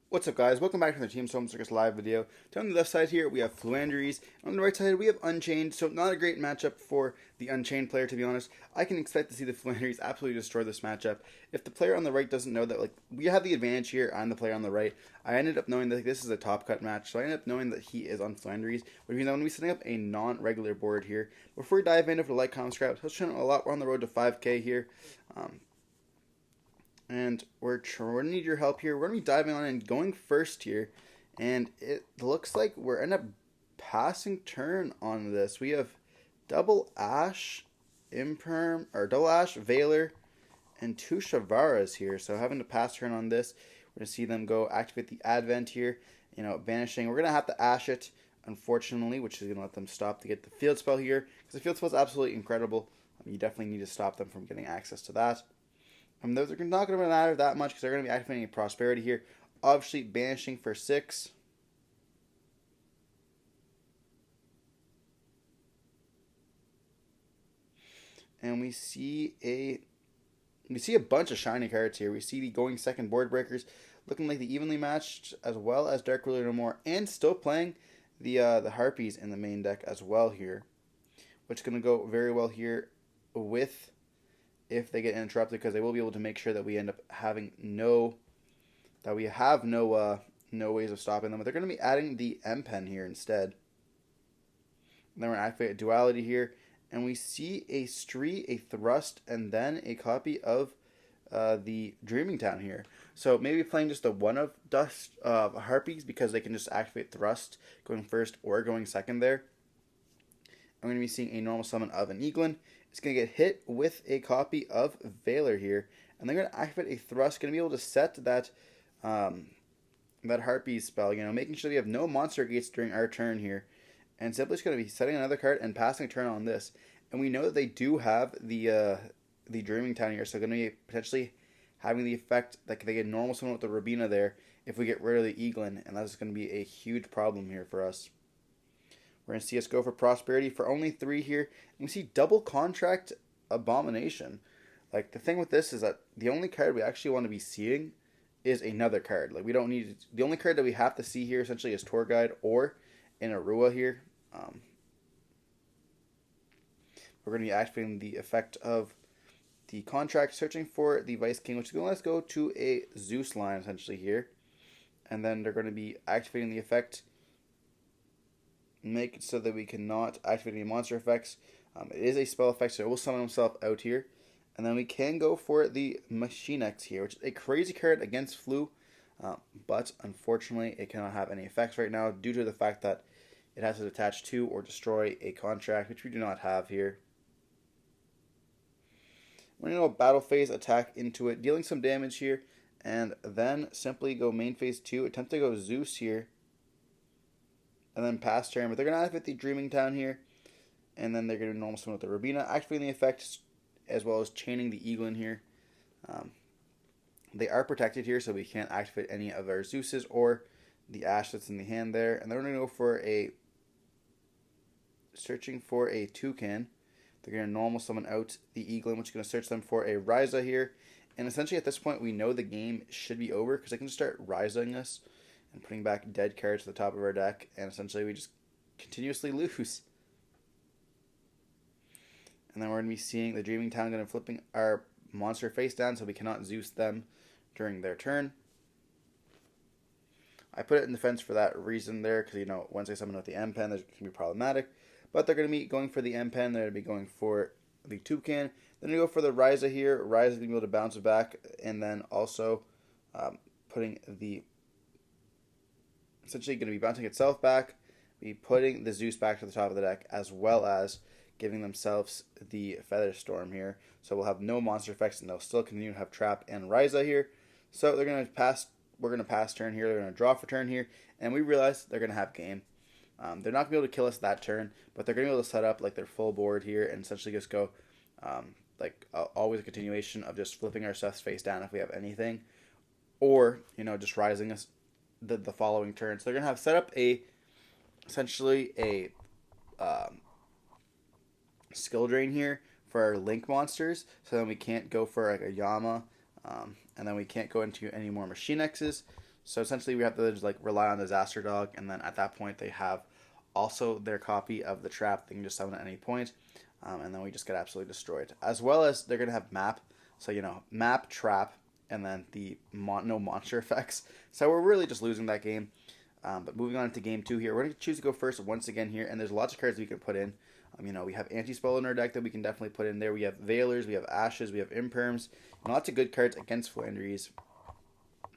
What's up, guys? Welcome back to the Team Solemn Circus live video. So on the left side here, we have Floowandereeze. On the right side, we have Unchained. So not a great matchup for the Unchained player, to be honest. I can expect to see the Floowandereeze absolutely destroy this matchup. If the player on the right doesn't know that, we have the advantage here, I'm the player on the right. I ended up knowing that this is a top cut match, so I ended up knowing that he is on Floowandereeze. Which means I'm going to be setting up a non-regular board here. Before we dive in, if you like, comment, subscribe. Let's try a lot. We're on the road to 5K here. And we're going to need your help here. We're going to be diving on and going first here. And it looks like we're end up passing turn on this. We have double Ash, Imperm, or double Ash, Veiler, and two Shavaras here. So having to pass turn on this. We're going to see them go activate the Advent here. Banishing. We're going to have to Ash it, unfortunately, which is going to let them stop to get the field spell here. Because the field spell is absolutely incredible. You definitely need to stop them from getting access to that. Those are not going to matter that much because they're going to be activating a Prosperity here. Obviously, banishing for 6. And we see a bunch of shiny cards here. We see the going second board breakers looking like the evenly matched, as well as Dark Ruler No More, and still playing the Harpies in the main deck as well here, which is going to go very well here with if they get interrupted, because they will be able to make sure that we end up having no ways of stopping them. But they're going to be adding the M-Pen here instead. And then we're going to activate a Duality here, and we see a Stree, a Thrust, and then a copy of the Dreaming Town here. So maybe playing just the one of Dust Harpies, because they can just activate Thrust going first or going second there. I'm going to be seeing a normal summon of an Eaglin. It's going to get hit with a copy of Veiler here. And they're going to activate a Thrust. Going to be able to set that Harpies spell. Making sure they have no monster gates during our turn here. And simply just going to be setting another card and passing a turn on this. And we know that they do have the Dreaming Town here. So going to be potentially having the effect that they get normal summon with the Robina there if we get rid of the Eaglin. And that's going to be a huge problem here for us. We're going to see us go for Prosperity for only 3 here. And we see double Contract Abomination. The thing with this is that the only card we actually want to be seeing is another card. We don't need... The only card that we have to see here essentially is Tour Guide or in Arua here. We're going to be activating the effect of the Contract, searching for the Vice King, which is going to let us go to a Zeus line essentially here. And then they're going to be activating the effect, make it so that we cannot activate any monster effects. It is a spell effect, so it will summon himself out here. And then we can go for the Machine X here, which is a crazy card against Flu. But unfortunately, it cannot have any effects right now due to the fact that it has to attach to or destroy a contract, which we do not have here. We're going to go Battle Phase, attack into it, dealing some damage here. And then simply go Main Phase 2, attempt to go Zeus here. And then pass turn, but they're going to activate the Dreaming Town here. And then they're going to normal summon with the Robina, activating the effect as well as chaining the Eaglin here. They are protected here, so we can't activate any of our Zeuses or the Ash that's in the hand there. And they're going to go for searching for a Toucan. They're going to normal summon out the Eaglin, which is going to search them for a Ryza here. And essentially at this point, we know the game should be over because they can just start Ryzaing us and putting back dead cards to the top of our deck, and essentially we just continuously lose. And then we're going to be seeing the Dreaming Town going to flipping our monster face down, so we cannot Zeus them during their turn. I put it in defense for that reason there, because once they summon with the M-Pen, that can be problematic. But they're going to be going for the M-Pen, they're going to be going for the Toucan. Then we go for the Ryza here. Ryza is going to be able to bounce it back, and then also putting the... essentially going to be bouncing itself back, be putting the Zeus back to the top of the deck, as well as giving themselves the Feather Storm here. So we'll have no monster effects, and they'll still continue to have Trap and Ryza here. So they're going to pass. We're going to pass turn here. They're going to draw for turn here, and we realize they're going to have game. They're not going to be able to kill us that turn, but they're going to be able to set up their full board here and essentially just go always a continuation of just flipping our stuff face down if we have anything, or just rising us the following turn. So they're going to have set up essentially a skill drain here for our link monsters, so then we can't go for a Yama, and then we can't go into any more Machine X's. So essentially we have to just like rely on Disaster Dog, and then at that point they have also their copy of the trap. They can just summon at any point, and then we just get absolutely destroyed. As well as they're going to have map, so map, trap, and then the no monster effects. So we're really just losing that game. But moving on into game 2 here, we're going to choose to go first once again here, and there's lots of cards we can put in. We have anti-spell in our deck that we can definitely put in there. We have Veilers, we have Ashes, we have Imperms, and lots of good cards against Floowandereeze,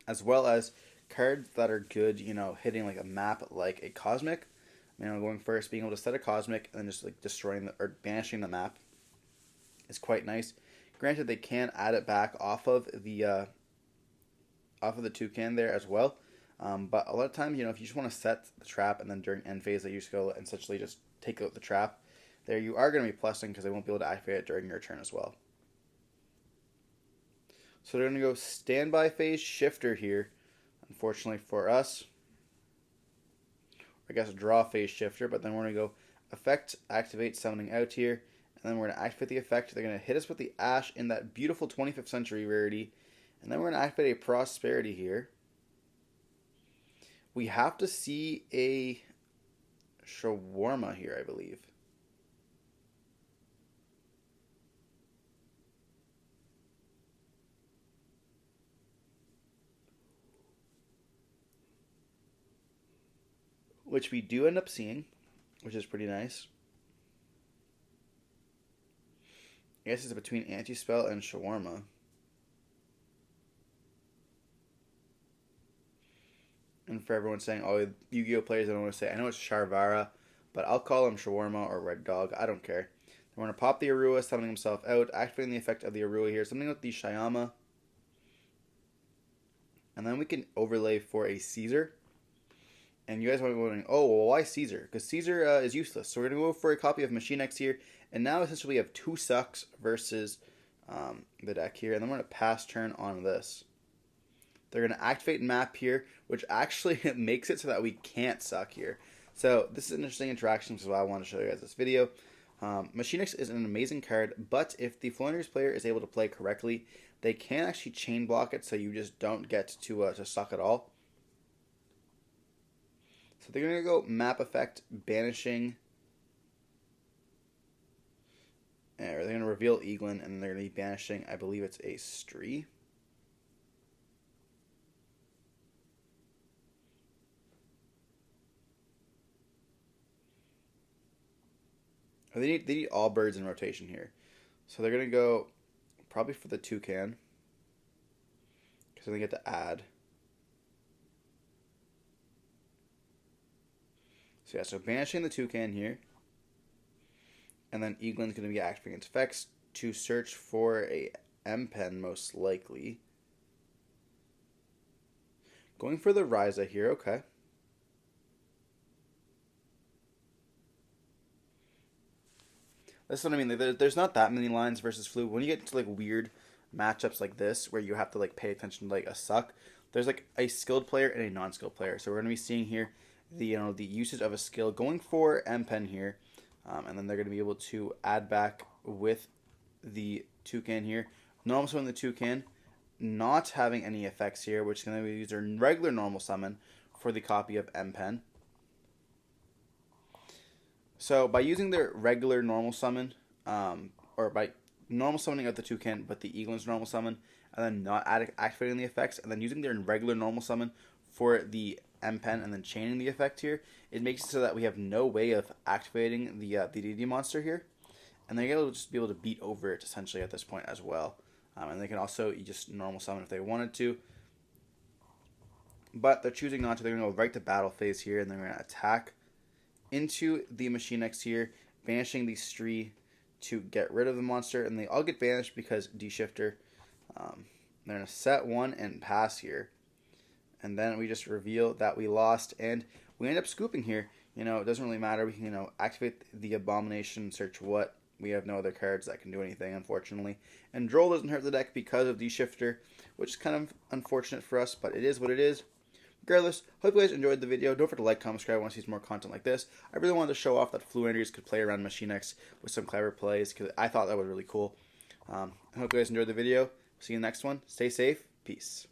as well as cards that are good, hitting like a map like a Cosmic. Going first, being able to set a Cosmic and then just like destroying or banishing the map is quite nice. Granted, they can add it back off of the Toucan there as well. But a lot of times, if you just want to set the trap and then during end phase, that you just go essentially just take out the trap, there you are going to be plussing because they won't be able to activate it during your turn as well. So they're going to go standby phase shifter here, unfortunately for us. I guess draw phase shifter, but then we're going to go effect, activate, summoning out here, and then we're going to activate the effect. They're going to hit us with the Ash in that beautiful 25th century rarity, and then we're going to activate a prosperity here. We have to see a shawarma here, I believe. Which we do end up seeing, which is pretty nice. I guess it's between anti-spell and shawarma. And for everyone saying, oh, Yu-Gi-Oh players, I don't want to say, I know it's Sharvara, but I'll call him Shawarma or Red Dog. I don't care. We're going to pop the Arua, summoning himself out, activating the effect of the Arua here, something with the Shyama. And then we can overlay for a Caesar. And you guys might be wondering, oh, well, why Caesar? Because Caesar is useless. So we're going to go for a copy of Machine X here. And now essentially we have 2 sucks versus the deck here. And then we're going to pass turn on this. They're going to activate map here, which actually makes it so that we can't suck here. So this is an interesting interaction, which is why I want to show you guys this video. Machine X is an amazing card, but if the Floowandereeze player is able to play correctly, they can actually chain block it so you just don't get to suck at all. So they're going to go map effect, banishing, or they're going to reveal Eaglin, and they're going to be banishing, I believe it's a Stree. They need all birds in rotation here. So they're going to go probably for the Toucan, because they get to add. So yeah, so banishing the Toucan here. And then Eaglin's going to be activating its effects to search for a M-Pen, most likely. Going for the Ryza here, okay. That's what I mean. There's not that many lines versus Flu. When you get to like weird matchups like this, where you have to like pay attention to like a suck, there's like a skilled player and a non-skilled player. So we're gonna be seeing here the the usage of a skill going for M-Pen here, and then they're gonna be able to add back with the Toucan here. Normal summon the Toucan, not having any effects here, which is gonna be use their regular normal summon for the copy of M-Pen. So by using their regular normal summon, or by normal summoning out the Toucan, but the Eaglin's normal summon, and then not activating the effects, and then using their regular normal summon for the M-Pen, and then chaining the effect here, it makes it so that we have no way of activating the DD monster here, and they're able to just be able to beat over it essentially at this point as well. And they can also just normal summon if they wanted to, but they're choosing not to. They're going to go right to battle phase here, and they're going to attack into the Machine X here, banishing the Stree to get rid of the monster, and they all get banished because D-Shifter. They're going to set one and pass here, and then we just reveal that we lost, and we end up scooping here. It doesn't really matter. We can, activate the Abomination, search what. We have no other cards that can do anything, unfortunately. And Droll doesn't hurt the deck because of D-Shifter, which is kind of unfortunate for us, but it is what it is. Regardless, hope you guys enjoyed the video. Don't forget to like, comment, subscribe. I want to see some more content like this. I really wanted to show off that Floowandereeze could play around Machine X with some clever plays, because I thought that was really cool. I hope you guys enjoyed the video. See you in the next one. Stay safe. Peace.